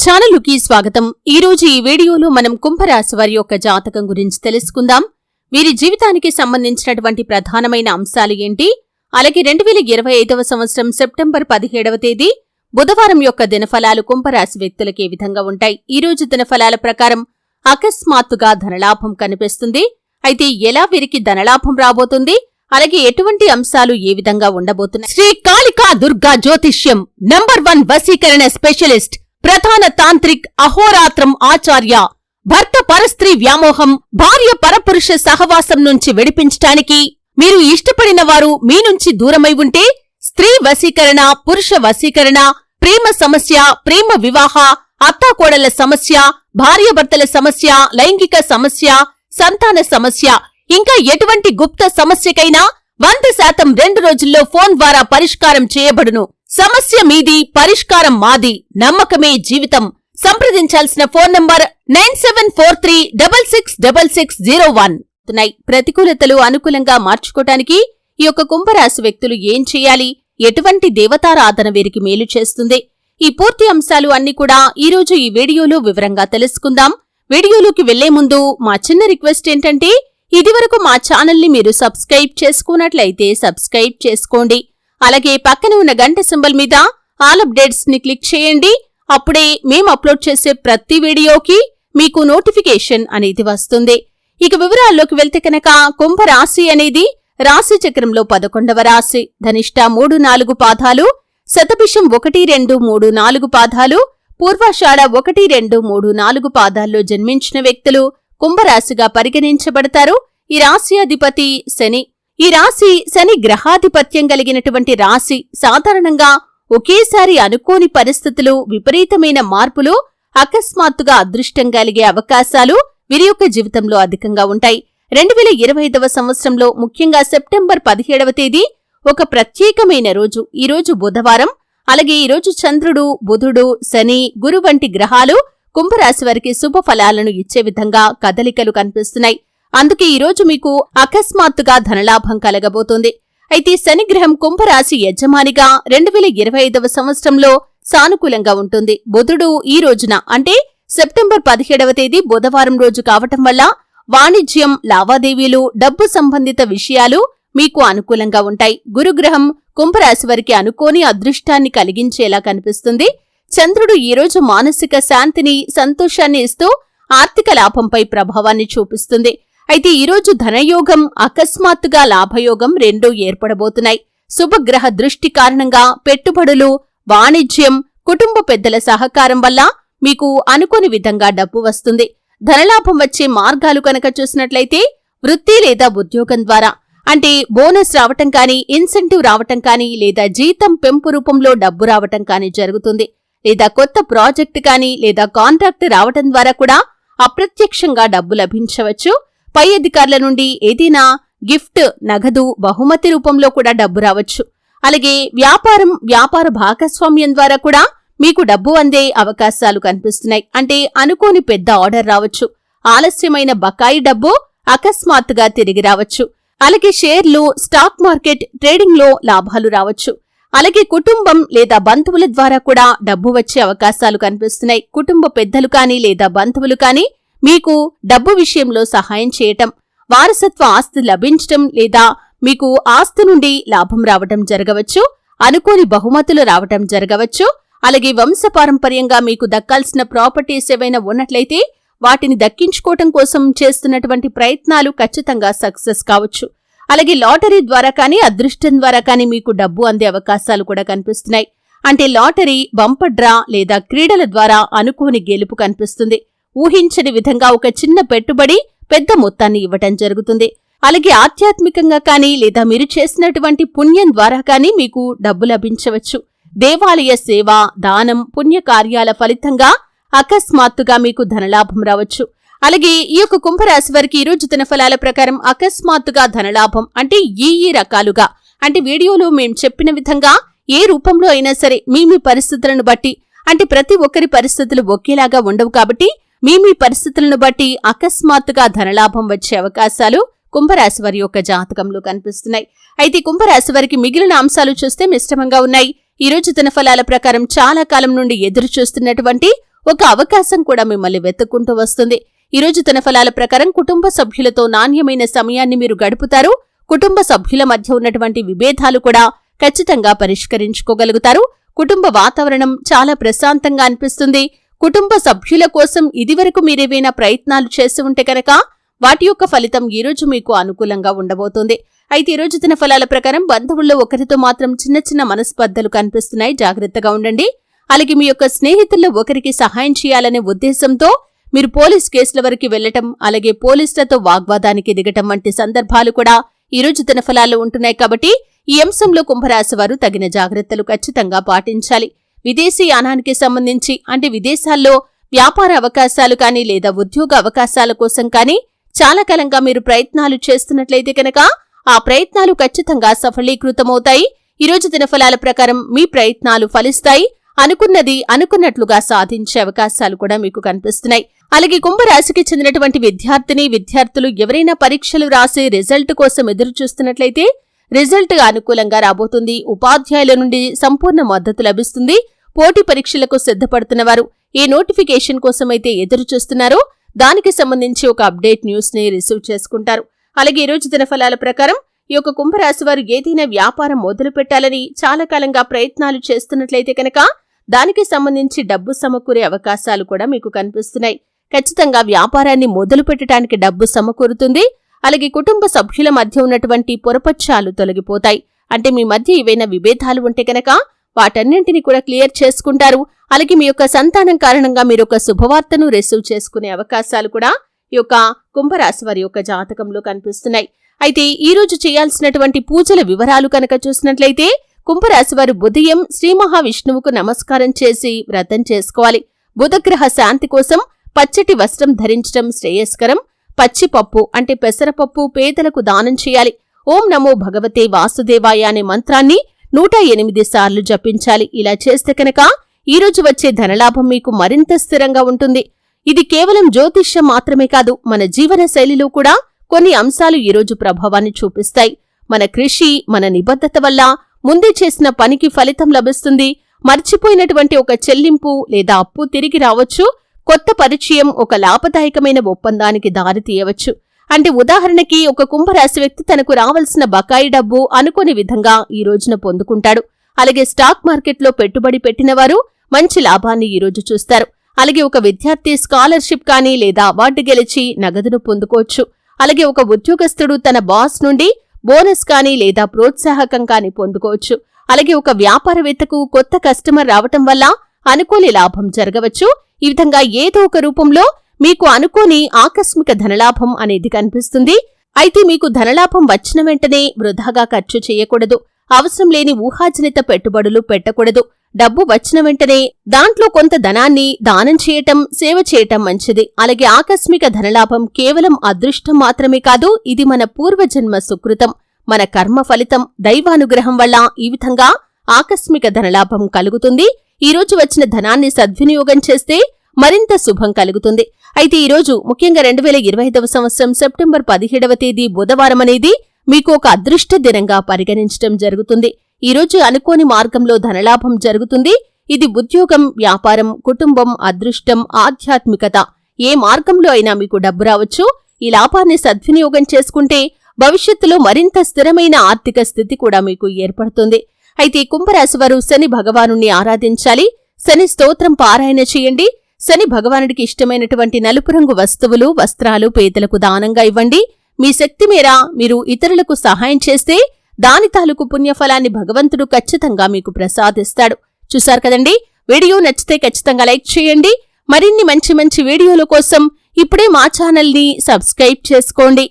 ఛానలుకి స్వాగతం. ఈ రోజు ఈ వీడియోలో మనం కుంభరాశి వారి యొక్క జాతకం గురించి తెలుసుకుందాం. వీరి జీవితానికి సంబంధించినటువంటి ప్రధానమైన అంశాలు ఏంటి, అలాగే 2025వ సంవత్సరం సెప్టెంబర్ 17వ తేదీ బుధవారం యొక్క దినఫలాలు కుంభరాశి వ్యక్తులకు ఏ విధంగా ఉంటాయి. ఈ రోజు దినఫలాల ప్రకారం అకస్మాత్తుగా ధనలాభం కనిపిస్తుంది. అయితే ఎలా వీరికి ధనలాభం రాబోతుంది, అలాగే ఎటువంటి అంశాలు ఏ విధంగా ఉండబోతున్నాయి. శ్రీ కాళికా దుర్గా జ్యోతిష్యం నంబర్ 1 వశీకరణ స్పెషలిస్ట్, ప్రధాన తాంత్రిక్ అహోరాత్రం ఆచార్య. భర్త పరస్త్రీ వ్యామోహం, భార్య పరపురుష సహవాసం నుంచి విడిపించటానికి మీరు ఇష్టపడిన వారు మీ నుంచి దూరమై ఉంటే స్త్రీ వశీకరణ, పురుష వశీకరణ, ప్రేమ సమస్య, ప్రేమ వివాహ, అత్తాకోడళ్ల సమస్య, భార్యాభర్తల సమస్య, లైంగిక సమస్య, సంతాన సమస్య, ఇంకా ఎటువంటి గుప్త సమస్యకైనా 100% 2 రోజుల్లో ఫోన్ ద్వారా పరిష్కారం చేయబడును. సమస్య మీది, పరిష్కారం మాది. నమ్మకమే జీవితం. సంప్రదించాల్సిన ఫోన్ నంబర్ 9743666601. ప్రతికూలతలు అనుకూలంగా మార్చుకోవటానికి ఈ యొక్క కుంభరాశి వ్యక్తులు ఏం చేయాలి, ఎటువంటి దేవతారాధన వీరికి మేలు చేస్తుంది, ఈ పూర్తి అంశాలు అన్ని కూడా ఈ రోజు ఈ వీడియోలో వివరంగా తెలుసుకుందాం. వీడియోలోకి వెళ్లే ముందు మా చిన్న రిక్వెస్ట్ ఏంటంటే, ఇదివరకు మా ఛానల్ని మీరు సబ్స్క్రైబ్ చేసుకున్నట్లయితే సబ్స్క్రైబ్ చేసుకోండి. అలాగే పక్కన ఉన్న గంట సింబల్ మీద ఆల్ అప్డేట్స్ ని క్లిక్ చేయండి. అప్పుడే మేము అప్లోడ్ చేసే ప్రతి వీడియోకి మీకు నోటిఫికేషన్ అనేది వస్తుంది. ఇక వివరాల్లోకి వెళ్తే కనుక, కుంభరాశి అనేది రాశి చక్రంలో 11వ రాశి. ధనిష్ట 3-4 పాదాలు, శతభిషం 1-2-3-4 పాదాలు, పూర్వాషాఢ 1-2-3-4 పాదాల్లో జన్మించిన వ్యక్తులు కుంభరాశిగా పరిగణించబడతారు. ఈ రాశి అధిపతి శని. ఈ రాశి శని గ్రహాధిపత్యం కలిగినటువంటి రాశి. సాధారణంగా ఒకేసారి అనుకోని పరిస్థితులు, విపరీతమైన మార్పులు, అకస్మాత్తుగా అదృష్టం కలిగే అవకాశాలు వీరి యొక్క జీవితంలో అధికంగా ఉంటాయి. 2025వ సంవత్సరంలో ముఖ్యంగా సెప్టెంబర్ 17వ తేదీ ఒక ప్రత్యేకమైన రోజు. ఈ రోజు బుధవారం. అలాగే ఈ రోజు చంద్రుడు, బుధుడు, శని, గురు వంటి గ్రహాలు కుంభరాశి వారికి శుభ ఫలాలను ఇచ్చే విధంగా కదలికలు కనిపిస్తున్నాయి. అందుకే ఈ రోజు మీకు అకస్మాత్తుగా ధనలాభం కలగబోతోంది. అయితే శనిగ్రహం కుంభరాశి యజమానిగా 2025వ సంవత్సరంలో సానుకూలంగా ఉంటుంది. బుధుడు ఈ రోజున అంటే సెప్టెంబర్ 17వ తేదీ బుధవారం రోజు కావటం వల్ల వాణిజ్యం, లావాదేవీలు, డబ్బు సంబంధిత విషయాలు మీకు అనుకూలంగా ఉంటాయి. గురుగ్రహం కుంభరాశి వారికి అనుకోని అదృష్టాన్ని కలిగించేలా కనిపిస్తుంది. చంద్రుడు ఈ రోజు మానసిక శాంతిని, సంతోషాన్ని ఇస్తూ ఆర్థిక లాభంపై ప్రభావాన్ని చూపిస్తుంది. అయితే ఈరోజు ధనయోగం, అకస్మాత్తుగా లాభయోగం రెండూ ఏర్పడబోతున్నాయి. శుభగ్రహ దృష్టి కారణంగా పెట్టుబడులు, వాణిజ్యం, కుటుంబ పెద్దల సహకారం వల్ల మీకు అనుకోని విధంగా డబ్బు వస్తుంది. ధనలాభం వచ్చే మార్గాలు కనుక చూసినట్లయితే, వృత్తి లేదా ఉద్యోగం ద్వారా, అంటే బోనస్ రావటం కానీ, ఇన్సెంటివ్ రావటం కానీ, లేదా జీతం పెంపు రూపంలో డబ్బు రావటం కానీ జరుగుతుంది. లేదా కొత్త ప్రాజెక్టు కానీ, లేదా కాంట్రాక్ట్ రావటం ద్వారా కూడా అప్రత్యక్షంగా డబ్బు లభించవచ్చు. పై అధికారుల నుండి ఏదైనా గిఫ్ట్, నగదు, బహుమతి రూపంలో కూడా డబ్బు రావచ్చు. అలాగే వ్యాపార భాగస్వామ్యం ద్వారా కూడా మీకు డబ్బు అందే అవకాశాలు కనిపిస్తున్నాయి. అంటే అనుకోని పెద్ద ఆర్డర్ రావచ్చు. ఆలస్యమైన బకాయి డబ్బు అకస్మాత్తుగా తిరిగి రావచ్చు. అలాగే షేర్లు, స్టాక్ మార్కెట్, ట్రేడింగ్ లో లాభాలు రావచ్చు. అలాగే కుటుంబం లేదా బంధువుల ద్వారా కూడా డబ్బు వచ్చే అవకాశాలు కనిపిస్తున్నాయి. కుటుంబ పెద్దలు కానీ లేదా బంధువులు కానీ మీకు డబ్బు విషయంలో సహాయం చేయటం, వారసత్వ ఆస్తి లభించటం లేదా మీకు ఆస్తి నుండి లాభం రావటం జరగవచ్చు. అనుకోని బహుమతులు రావటం జరగవచ్చు. అలాగే వంశపారంపర్యంగా మీకు దక్కాల్సిన ప్రాపర్టీస్ ఏవైనా ఉన్నట్లయితే వాటిని దక్కించుకోవటం కోసం చేస్తున్నటువంటి ప్రయత్నాలు ఖచ్చితంగా సక్సెస్ కావచ్చు. అలాగే లాటరీ ద్వారా కానీ, అదృష్టం ద్వారా కానీ మీకు డబ్బు అందే అవకాశాలు కూడా కనిపిస్తున్నాయి. అంటే లాటరీ, బంపర్ డ్రా లేదా క్రీడల ద్వారా అనుకోని గెలుపు కనిపిస్తుంది. ఊహించని విధంగా ఒక చిన్న పెట్టుబడి పెద్ద మొత్తాన్ని ఇవ్వటం జరుగుతుంది. అలాగే ఆధ్యాత్మికంగా కానీ లేదా మీరు చేసినటువంటి పుణ్యం ద్వారా కానీ మీకు డబ్బు లభించవచ్చు. దేవాలయ సేవ, దానం, పుణ్యకార్యాల ఫలితంగా అకస్మాత్తుగా మీకు ధనలాభం రావచ్చు. అలాగే ఈ యొక్క కుంభరాశి వారికి ఈరోజు దినఫలాల ప్రకారం అకస్మాత్తుగా ధనలాభం అంటే ఈ రకాలుగా, అంటే వీడియోలో మేము చెప్పిన విధంగా ఏ రూపంలో అయినా సరే మీ పరిస్థితులను బట్టి, అంటే ప్రతి ఒక్కరి పరిస్థితులు ఒకేలాగా ఉండవు కాబట్టి మీ పరిస్థితులను బట్టి అకస్మాత్తుగా ధనలాభం వచ్చే అవకాశాలు కుంభరాశి వారి యొక్క జాతకంలో కనిపిస్తున్నాయి. అయితే కుంభరాశి వారికి మిగిలిన అంశాలు చూస్తే మిశ్రమంగా ఉన్నాయి. ఈ రోజు దినఫలాల ప్రకారం చాలా కాలం నుండి ఎదురు చూస్తున్నటువంటి ఒక అవకాశం కూడా మిమ్మల్ని వెతుక్కుంటూ వస్తుంది. ఈరోజు దినఫలాల ప్రకారం కుటుంబ సభ్యులతో నాణ్యమైన సమయాన్ని మీరు గడుపుతారు. కుటుంబ సభ్యుల మధ్య ఉన్నటువంటి విభేదాలు కూడా ఖచ్చితంగా పరిష్కరించుకోగలుగుతారు. కుటుంబ వాతావరణం చాలా ప్రశాంతంగా అనిపిస్తుంది. కుటుంబ సభ్యుల కోసం ఇదివరకు మీరేవైనా ప్రయత్నాలు చేసి ఉంటే కనుక వాటి యొక్క ఫలితం ఈరోజు మీకు అనుకూలంగా ఉండబోతోంది. అయితే ఈరోజు దినఫలాల ప్రకారం బంధువుల్లో ఒకరితో మాత్రం చిన్న చిన్న మనస్పర్ధలు కనిపిస్తున్నాయి. జాగ్రత్తగా ఉండండి. అలాగే మీ యొక్క స్నేహితుల్లో ఒకరికి సహాయం చేయాలనే ఉద్దేశంతో మీరు పోలీస్ కేసుల వరకు వెళ్లటం, అలాగే పోలీసులతో వాగ్వాదానికి దిగటం వంటి సందర్భాలు కూడా ఈరోజు దినఫలాల్లో ఉంటున్నాయి. కాబట్టి ఈ అంశంలో కుంభరాశి వారు తగిన జాగ్రత్తలు ఖచ్చితంగా పాటించాలి. విదేశీయానానికి సంబంధించి అంటే విదేశాల్లో వ్యాపార అవకాశాలు కానీ లేదా ఉద్యోగ అవకాశాల కోసం కానీ చాలా కాలంగా మీరు ప్రయత్నాలు చేస్తున్నట్లయితే కనుక ఆ ప్రయత్నాలు ఖచ్చితంగా సఫలీకృతమవుతాయి. ఈరోజు దినఫలాల ప్రకారం మీ ప్రయత్నాలు ఫలిస్తాయి. అనుకున్నది అనుకున్నట్లుగా సాధించే అవకాశాలు కూడా మీకు కనిపిస్తున్నాయి. అలాగే కుంభరాశికి చెందినటువంటి విద్యార్థులు ఎవరైనా పరీక్షలు రాసి రిజల్ట్ కోసం ఎదురు చూస్తున్నట్లయితే రిజల్ట్ అనుకూలంగా రాబోతుంది. ఉపాధ్యాయుల నుండి సంపూర్ణ మద్దతు లభిస్తుంది. పోటీ పరీక్షలకు సిద్ధపడుతున్న వారు ఏ నోటిఫికేషన్ కోసమైతే ఎదురు చూస్తున్నారో దానికి సంబంధించి ఒక అప్డేట్ న్యూస్ ని రిసీవ్ చేసుకుంటారు. అలాగే ఈ రోజు దినఫలాల ప్రకారం ఈ యొక్క కుంభరాశి వారు ఏదైనా వ్యాపారం మొదలు పెట్టాలని చాలా కాలంగా ప్రయత్నాలు చేస్తున్నట్లయితే కనుక దానికి సంబంధించి డబ్బు సమకూరే అవకాశాలు కూడా మీకు కనిపిస్తున్నాయి. ఖచ్చితంగా వ్యాపారాన్ని మొదలు పెట్టడానికి డబ్బు సమకూరుతుంది. అలాగే కుటుంబ సభ్యుల మధ్య ఉన్నటువంటి పొరపక్షాలు తొలగిపోతాయి. అంటే మీ మధ్య ఏవైనా విభేదాలు ఉంటే కనుక వాటన్నింటినీ కూడా క్లియర్ చేసుకుంటారు. అలాగే మీ యొక్క సంతానం కారణంగా మీరు ఒక శుభవార్తను రిసీవ్ చేసుకునే అవకాశాలు కూడా ఈ యొక్క కుంభరాశి వారి యొక్క జాతకంలో కనిపిస్తున్నాయి. అయితే ఈ రోజు చేయాల్సినటువంటి పూజల వివరాలు కనుక చూసినట్లయితే కుంభరాశి వారు ఉదయం శ్రీ మహావిష్ణువుకు నమస్కారం చేసి వ్రతం చేసుకోవాలి. బుధగ్రహ శాంతి కోసం పచ్చటి వస్త్రం ధరించడం శ్రేయస్కరం. పచ్చిపప్పు అంటే పెసరపప్పు పేదలకు దానం చేయాలి. ఓం నమో భగవతే వాసుదేవాయ అనే మంత్రాన్ని 108 సార్లు జపించాలి. ఇలా చేస్తే కనుక ఈ రోజు వచ్చే ధనలాభం మీకు మరింత స్థిరంగా ఉంటుంది. ఇది కేవలం జ్యోతిష్యం మాత్రమే కాదు, మన జీవన శైలిలో కూడా కొన్ని అంశాలు ఈరోజు ప్రభావాన్ని చూపిస్తాయి. మన కృషి, మన నిబద్ధత వల్ల ముందే చేసిన పనికి ఫలితం లభిస్తుంది. మర్చిపోయినటువంటి ఒక చెల్లింపు లేదా అప్పు తిరిగి రావచ్చు. కొత్త పరిచయం ఒక లాభదాయకమైన ఒప్పందానికి దారి తీయవచ్చు. అంటే ఉదాహరణకి ఒక కుంభరాశి వ్యక్తి తనకు రావాల్సిన బకాయి డబ్బు అనుకోని విధంగా ఈ రోజున పొందుకుంటాడు. అలాగే స్టాక్ మార్కెట్లో పెట్టుబడి పెట్టినవారు మంచి లాభాన్ని ఈ రోజు చూస్తారు. అలాగే ఒక విద్యార్థి స్కాలర్షిప్ కానీ లేదా అవార్డు గెలిచి నగదును పొందుకోవచ్చు. అలాగే ఒక ఉద్యోగస్తుడు తన బాస్ నుండి బోనస్ కానీ లేదా ప్రోత్సాహకం కానీ పొందుకోవచ్చు. అలాగే ఒక వ్యాపారవేత్తకు కొత్త కస్టమర్ రావటం వల్ల అనుకోని లాభం జరగవచ్చు. ఈ విధంగా ఏదో ఒక రూపంలో మీకు అనుకోని ఆకస్మిక ధనలాభం అనేది కనిపిస్తుంది. అయితే మీకు ధనలాభం వచ్చిన వెంటనే వృధాగా ఖర్చు చేయకూడదు. అవసరం లేని ఊహాజనిత పెట్టుబడులు పెట్టకూడదు. డబ్బు వచ్చిన వెంటనే దాంట్లో కొంత ధనాన్ని దానం చేయటం, సేవ చేయటం మంచిది. అలాగే ఆకస్మిక ధనలాభం కేవలం అదృష్టం మాత్రమే కాదు, ఇది మన పూర్వజన్మ సుకృతం, మన కర్మ ఫలితం. దైవానుగ్రహం వల్ల ఈ విధంగా ఆకస్మిక ధనలాభం కలుగుతుంది. ఈ రోజు వచ్చిన ధనాన్ని సద్వినియోగం చేస్తే మరింత శుభం కలుగుతుంది. అయితే ఈ రోజు ముఖ్యంగా 2025వ సంవత్సరం సెప్టెంబర్ 17వ తేదీ బుధవారం అనేది మీకు ఒక అదృష్ట దినంగా పరిగణించడం జరుగుతుంది. ఈ రోజు అనుకోని మార్గంలో ధనలాభం జరుగుతుంది. ఇది ఉద్యోగం, వ్యాపారం, కుటుంబం, అదృష్టం, ఆధ్యాత్మికత ఏ మార్గంలో అయినా మీకు డబ్బు రావచ్చు. ఈ లాభాన్ని సద్వినియోగం చేసుకుంటే భవిష్యత్తులో మరింత స్థిరమైన ఆర్థిక స్థితి కూడా మీకు ఏర్పడుతుంది. అయితే కుంభరాశి వారు శని భగవానుణ్ణి ఆరాధించాలి. శని స్తోత్రం పారాయణ చేయండి. శని భగవానుడికి ఇష్టమైనటువంటి నలుపు రంగు వస్తువులు, వస్త్రాలు పేదలకు దానంగా ఇవ్వండి. మీ శక్తి మేర మీరు ఇతరులకు సహాయం చేస్తే దాని తాలూకు పుణ్యఫలాన్ని భగవంతుడు ఖచ్చితంగా మీకు ప్రసాదిస్తాడు. చూశారు కదండి. వీడియో నచ్చితే ఖచ్చితంగా లైక్ చేయండి. మరిన్ని మంచి మంచి వీడియోల కోసం ఇప్పుడే మా ఛానల్ని సబ్స్క్రైబ్ చేసుకోండి.